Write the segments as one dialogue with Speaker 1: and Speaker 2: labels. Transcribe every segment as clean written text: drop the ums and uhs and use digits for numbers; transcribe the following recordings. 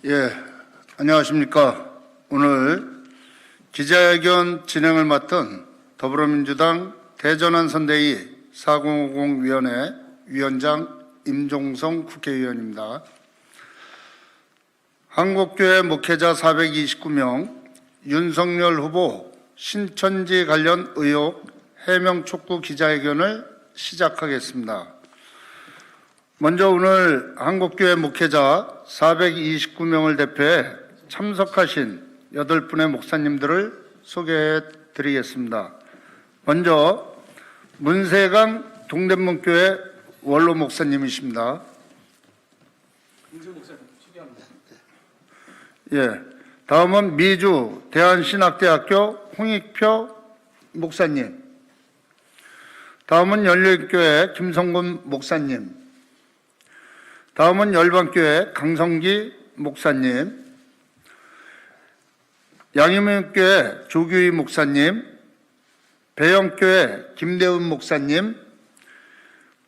Speaker 1: 예, 안녕하십니까. 오늘 기자회견 진행을 맡은 더불어민주당 대전환 선대위 4050위원회 위원장 임종성 국회의원입니다. 한국교회 목회자 429명, 윤석열 후보 신천지 관련 의혹 해명 촉구 기자회견을 시작하겠습니다. 먼저 오늘 한국교회 목회자 429명을 대표해 참석하신 8분의 목사님들을 소개해 드리겠습니다. 먼저 문세강 동대문교회 원로 목사님이십니다. 예, 다음은 미주 대한신학대학교 홍익표 목사님. 다음은 열린교회 김성근 목사님. 다음은 열방교회 강성기 목사님, 양희문교회 조규희 목사님, 배영교회 김대훈 목사님,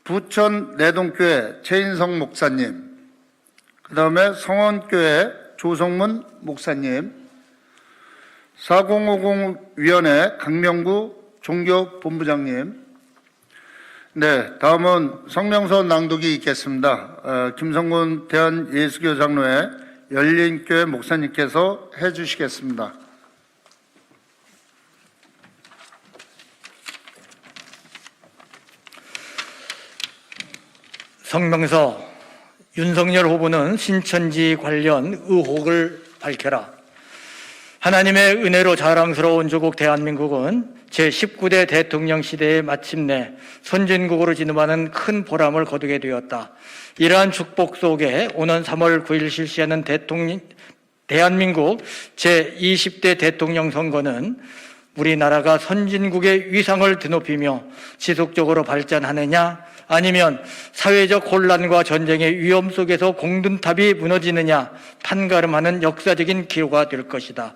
Speaker 1: 부천 내동교회 최인성 목사님, 그 다음에 성원교회 조성문 목사님, 4050위원회 강명구 종교본부장님. 네, 다음은 성명서 낭독이 있겠습니다. 김성근 대한예수교 장로회 열린교회 목사님께서 해주시겠습니다.
Speaker 2: 성명서. 윤석열 후보는 신천지 관련 의혹을 밝혀라. 하나님의 은혜로 자랑스러운 조국 대한민국은 제19대 대통령 시대에 마침내 선진국으로 진음하는 큰 보람을 거두게 되었다. 이러한 축복 속에 오는 3월 9일 실시하는 대한민국 제20대 대통령 선거는 우리나라가 선진국의 위상을 드높이며 지속적으로 발전하느냐, 아니면 사회적 혼란과 전쟁의 위험 속에서 공든탑이 무너지느냐 판가름하는 역사적인 기로가 될 것이다.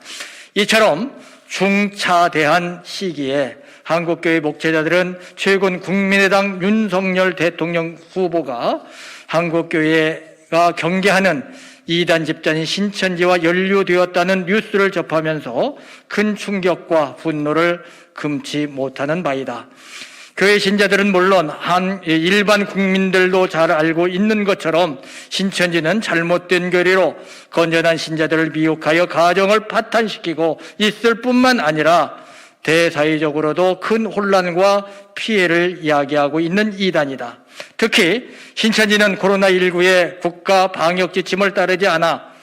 Speaker 2: 이처럼 중차대한 시기에 한국교회 목회자들은 최근 국민의당 윤석열 대통령 후보가 한국교회가 경계하는 이단 집단인 신천지와 연루되었다는 뉴스를 접하면서 큰 충격과 분노를 금치 못하는 바이다. 교회 신자들은 물론 일반 국민들도 잘 알고 있는 것처럼 신천지는 잘못된 교리로 건전한 신자들을 미혹하여 가정을 파탄시키고 있을 뿐만 아니라 대사회적으로도 큰 혼란과 피해를 이야기하고 있는 이단이다. 특히 신천지는 코로나19의 국가 방역 지침을 따르지 않아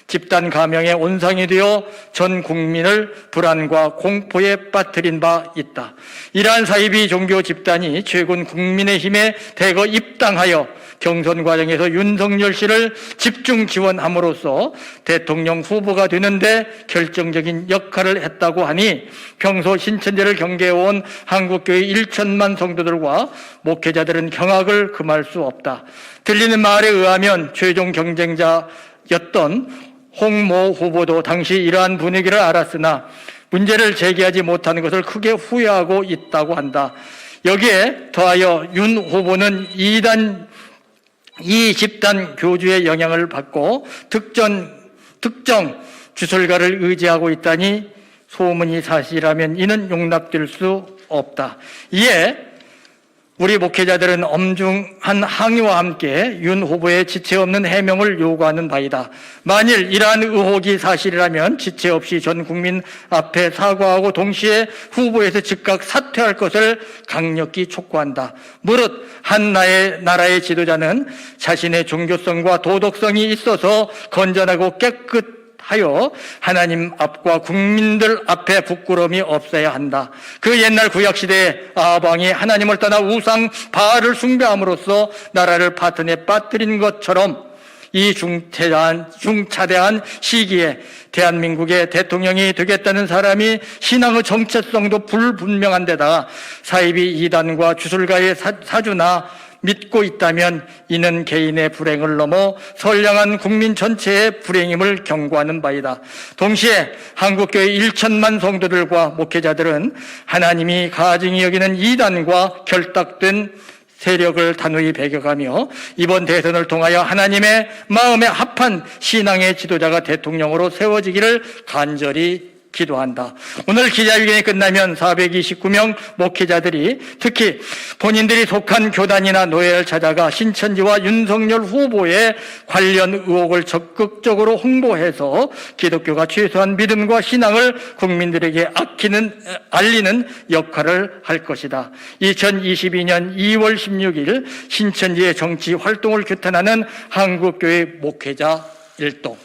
Speaker 2: 집단 감염의 온상이 되어 전 국민을 불안과 공포에 빠뜨린 바 있다. 이러한 사이비 종교 집단이 최근 국민의힘에 대거 입당하여 경선 과정에서 윤석열 씨를 집중 지원함으로써 대통령 후보가 되는데 결정적인 역할을 했다고 하니 평소 신천지를 경계해온 한국교회 1천만 성도들과 목회자들은 경악을 금할 수 없다. 들리는 말에 의하면 최종 경쟁자였던 홍모 후보도 당시 이러한 분위기를 알았으나 문제를 제기하지 못하는 것을 크게 후회하고 있다고 한다. 여기에 더하여 윤 후보는 이 집단 교주의 영향을 받고 특정 주설가를 의지하고 있다니 소문이 사실이라면 이는 용납될 수 없다. 이에 우리 목회자들은 엄중한 항의와 함께 윤 후보의 지체 없는 해명을 요구하는 바이다. 만일 이러한 의혹이 사실이라면 지체 없이 전 국민 앞에 사과하고 동시에 후보에서 즉각 사퇴할 것을 강력히 촉구한다. 무릇 한 나라의 지도자는 자신의 종교성과 도덕성이 있어서 건전하고 깨끗하여 하나님 앞과 국민들 앞에 부끄러움이 없어야 한다. 그 옛날 구약시대에 아방이 하나님을 떠나 우상 바알을 숭배함으로써 나라를 파탄에 빠뜨린 것처럼 이 중차대한 시기에 대한민국의 대통령이 되겠다는 사람이 신앙의 정체성도 불분명한 데다가 사이비 이단과 주술가의 사주나 믿고 있다면 이는 개인의 불행을 넘어 선량한 국민 전체의 불행임을 경고하는 바이다. 동시에 한국교회 1천만 성도들과 목회자들은 하나님이 가증히 여기는 이단과 결탁된 세력을 단호히 배격하며 이번 대선을 통하여 하나님의 마음에 합한 신앙의 지도자가 대통령으로 세워지기를 간절히 기도한다. 오늘 기자회견이 끝나면 429명 목회자들이 특히 본인들이 속한 교단이나 노예를 찾아가 신천지와 윤석열 후보의 관련 의혹을 적극적으로 홍보해서 기독교가 최소한 믿음과 신앙을 국민들에게 알리는 역할을 할 것이다. 2022년 2월 16일 신천지의 정치 활동을 규탄하는 한국교회 목회자 일동.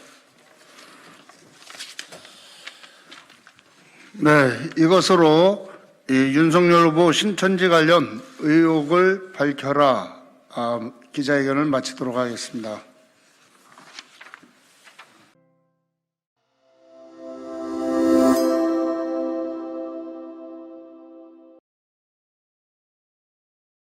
Speaker 1: 네, 이것으로 이 윤석열 후보 신천지 관련 의혹을 밝혀라 기자회견을 마치도록 하겠습니다.